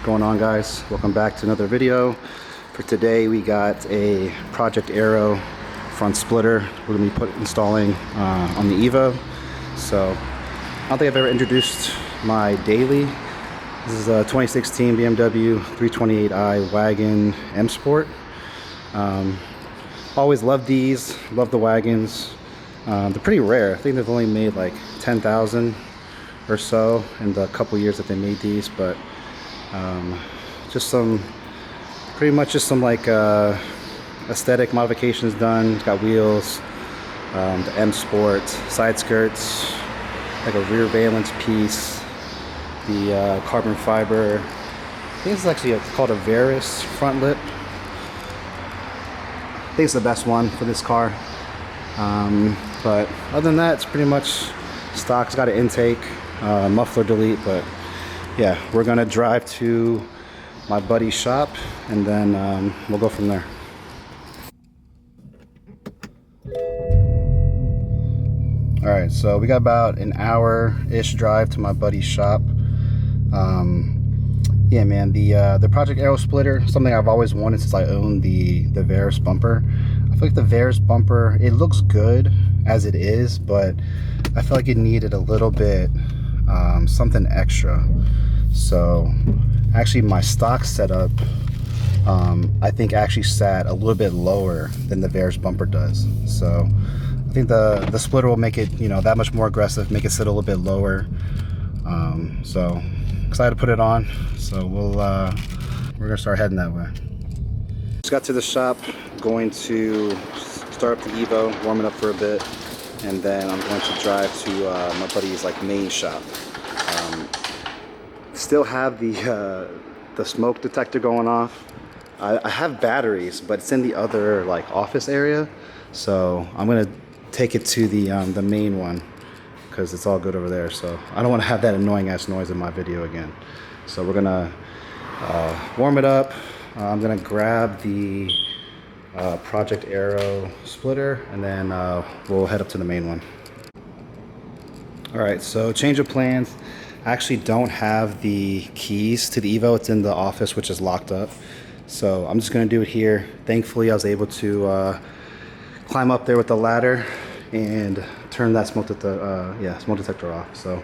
going on, guys? Welcome back to another video. For today we got a Project Aero front splitter we're going to be installing on the Evo. So I don't think I've ever introduced my daily. This is a 2016 BMW 328i wagon M Sport. Always loved these, love the wagons. They're pretty rare. I think they've only made like 10,000 or so in the couple years that they made these, but pretty much just some like aesthetic modifications done. It's got wheels, the M Sport, side skirts, like a rear valence piece, the carbon fiber. I think it's actually called a Varus front lip. I think it's the best one for this car. But other than that, it's pretty much stock. It's got an intake, muffler delete, but yeah, we're gonna drive to my buddy's shop and then we'll go from there. All right, so we got about an hour-ish drive to my buddy's shop. Yeah, man, the Project Aero splitter, something I've always wanted since I owned the Varus bumper. I feel like the Varus bumper, it looks good as it is, but I feel like it needed a little bit something extra. So actually my stock setup I think actually sat a little bit lower than the Varus bumper does. So I think the splitter will make it, you know, that much more aggressive, make it sit a little bit lower. So excited to put it on. So we're gonna start heading that way. Just got to the shop, going to start up the Evo, warm it up for a bit, and then I'm going to drive to my buddy's like main shop. Still have the smoke detector going off. I have batteries, but it's in the other like office area, so I'm gonna take it to the main one because it's all good over there. So I don't want to have that annoying ass noise in my video again. So we're gonna warm it up. I'm gonna grab the Project Aero splitter, and then we'll head up to the main one. All right, so change of plans. I actually don't have the keys to the Evo. It's in the office, which is locked up. So I'm just gonna do it here. Thankfully, I was able to climb up there with the ladder and turn that smoke detector off. So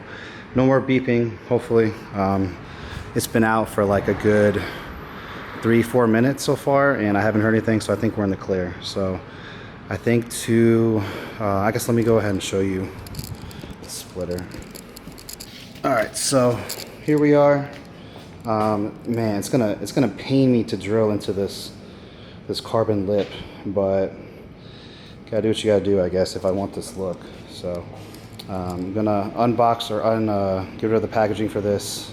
no more beeping, hopefully. It's been out for like a good 3-4 minutes so far, and I haven't heard anything, so I think we're in the clear. So I think I guess let me go ahead and show you the splitter. All right, so here we are. Man, it's gonna pain me to drill into this carbon lip, but gotta do what you gotta do, I guess, if I want this look. So I'm gonna unbox or get rid of the packaging for this,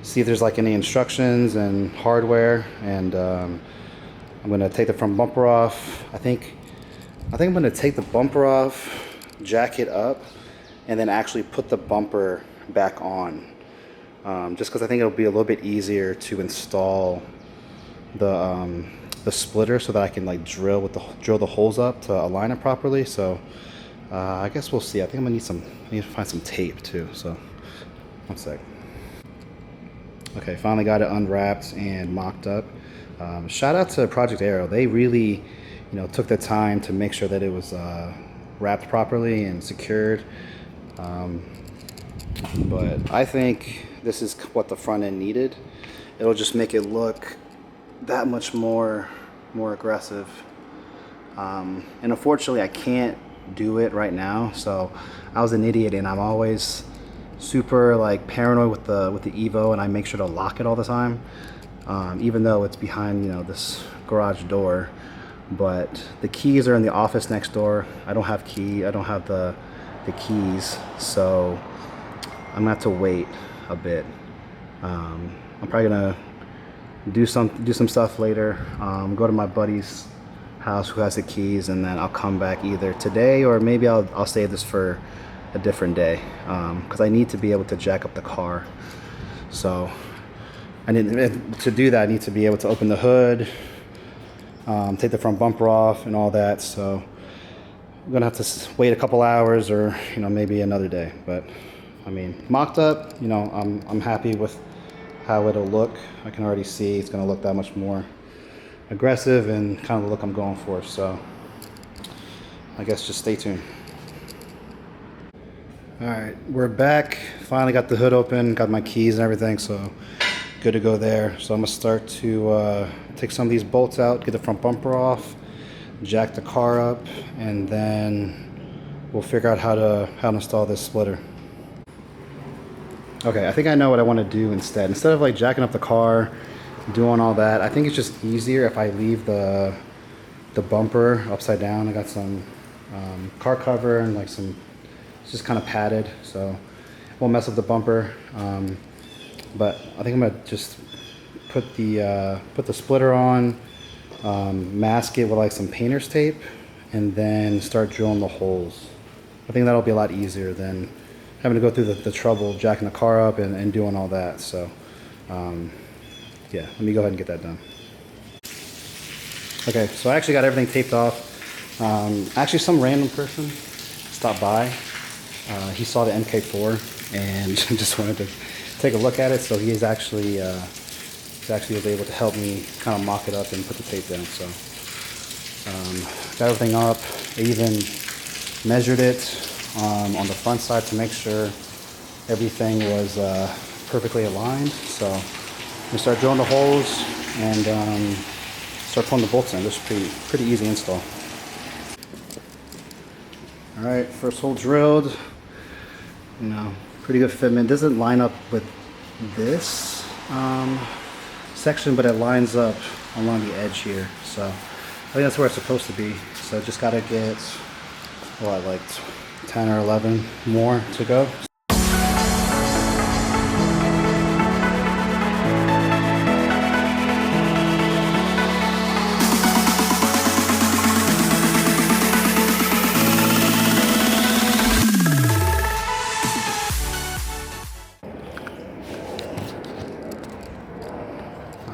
see if there's like any instructions and hardware, and I'm gonna take the front bumper off. I think I'm gonna take the bumper off, jack it up, and then actually put the bumper back on, just because I think it'll be a little bit easier to install the splitter, so that I can like drill the holes up to align it properly. So I guess we'll see. I think I'm gonna need to find some tape too. So one sec. Okay, finally got it unwrapped and mocked up. Shout out to Project Aero. They really, took the time to make sure that it was wrapped properly and secured. But I think this is what the front end needed. It'll just make it look that much more aggressive. And unfortunately, I can't do it right now. So I was an idiot, and I'm always super like paranoid with the Evo, and I make sure to lock it all the time, even though it's behind this garage door. But the keys are in the office next door. I don't have the keys, so I'm gonna have to wait a bit. I'm probably gonna do some stuff later, go to my buddy's house who has the keys, and then I'll come back either today, or maybe I'll save this for a different day, because I need to be able to jack up the car. So to do that, I need to be able to open the hood, take the front bumper off and all that. So I'm gonna have to wait a couple hours, or maybe another day. But I mean, mocked up, I'm happy with how it'll look. I can already see it's gonna look that much more aggressive and kind of the look I'm going for. So I guess just stay tuned. All right, we're back. Finally got the hood open, got my keys and everything, so good to go there. So I'm gonna start to take some of these bolts out, get the front bumper off, jack the car up, and then we'll figure out how to install this splitter. Okay, I think I know what I want to do instead. Instead of like jacking up the car, doing all that, I think it's just easier if I leave the bumper upside down. I got some car cover and like some, it's just kind of padded, so it won't mess up the bumper. But I think I'm gonna just put the splitter on, mask it with like some painter's tape, and then start drilling the holes. I think that'll be a lot easier than having to go through the trouble of jacking the car up and doing all that. So yeah, let me go ahead and get that done. Okay, so I actually got everything taped off. Actually, some random person stopped by. He saw the MK4 and just wanted to take a look at it. So he actually was able to help me kind of mock it up and put the tape down. So got everything up. I even measured it on the front side to make sure everything was perfectly aligned. So we start drilling the holes and start pulling the bolts in. This is pretty easy install. All right, first hole drilled. You know, pretty good fitment. Doesn't line up with this section, but it lines up along the edge here. So I think that's where it's supposed to be. So just gotta get what, like 10 or 11 more to go.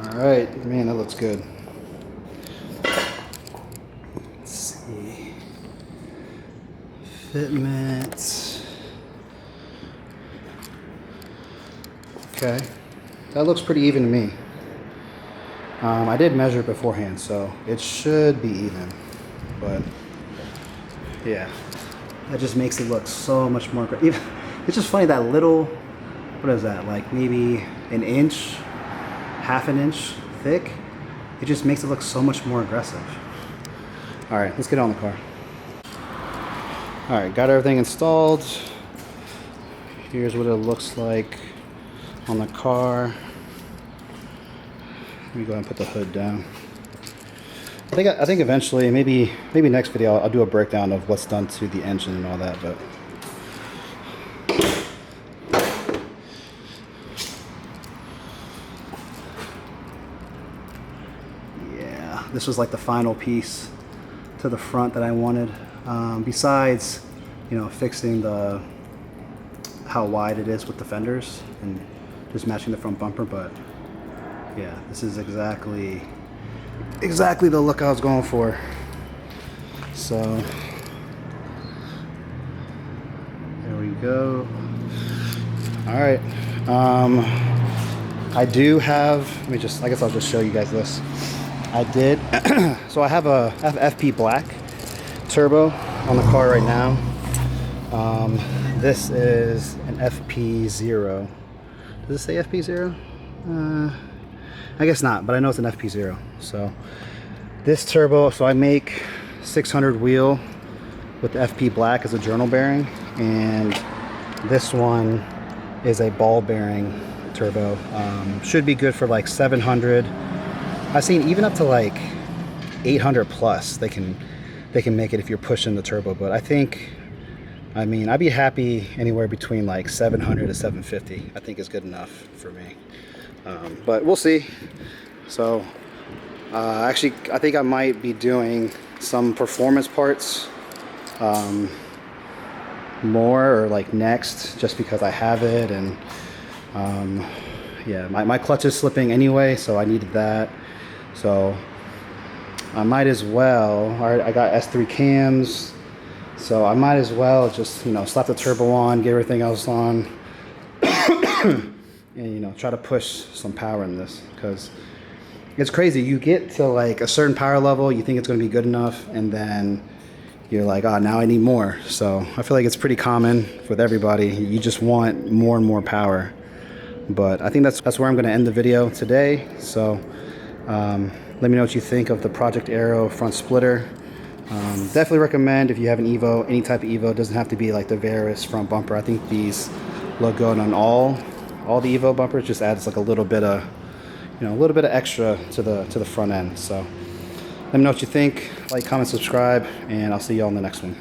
All right, man, that looks good. Let's see. Fitment. Okay, that looks pretty even to me. I did measure it beforehand, so it should be even. But yeah, that just makes it look so much more. It's just funny that little. What is that? Like maybe an inch, half an inch thick. It just makes it look so much more aggressive. All right, let's get on the car. All right, got everything installed. Here's what it looks like on the car. Let me go ahead and put the hood down. I think eventually, maybe next video, I'll do a breakdown of what's done to the engine and all that. But yeah, this was like the final piece to the front that I wanted. Besides, you know, fixing how wide it is with the fenders and just matching the front bumper, but yeah, this is exactly the look I was going for. So there we go. All right, I do have, I guess I'll just show you guys this. I did so I have FP black turbo on the car right now. This is an FP0. Does it say FP0? I guess not, but I know it's an FP0. So this turbo, so I make 600 wheel with the FP black as a journal bearing, and this one is a ball bearing turbo. Should be good for like 700. I've seen even up to like 800 plus. They can make it if you're pushing the turbo, but I mean, I'd be happy anywhere between like 700 to 750. I think is good enough for me. But we'll see. So actually, I think I might be doing some performance parts more, or like next, just because I have it. And yeah, my clutch is slipping anyway, so I needed that. So I might as well, all right, I got S3 cams, so I might as well just, you know, slap the turbo on, get everything else on, and, you know, try to push some power in this, because it's crazy. You get to like a certain power level, you think it's going to be good enough, and then you're like, oh, now I need more. So I feel like it's pretty common with everybody. You just want more and more power. But I think that's where I'm going to end the video today. So let me know what you think of the Project Aero front splitter. Definitely recommend if you have an Evo, any type of Evo. It doesn't have to be like the Varus front bumper. I think these look good on all the Evo bumpers. Just adds like a little bit of, you know, a little bit of extra to the front end. So let me know what you think. Like, comment, subscribe, and I'll see you all in the next one.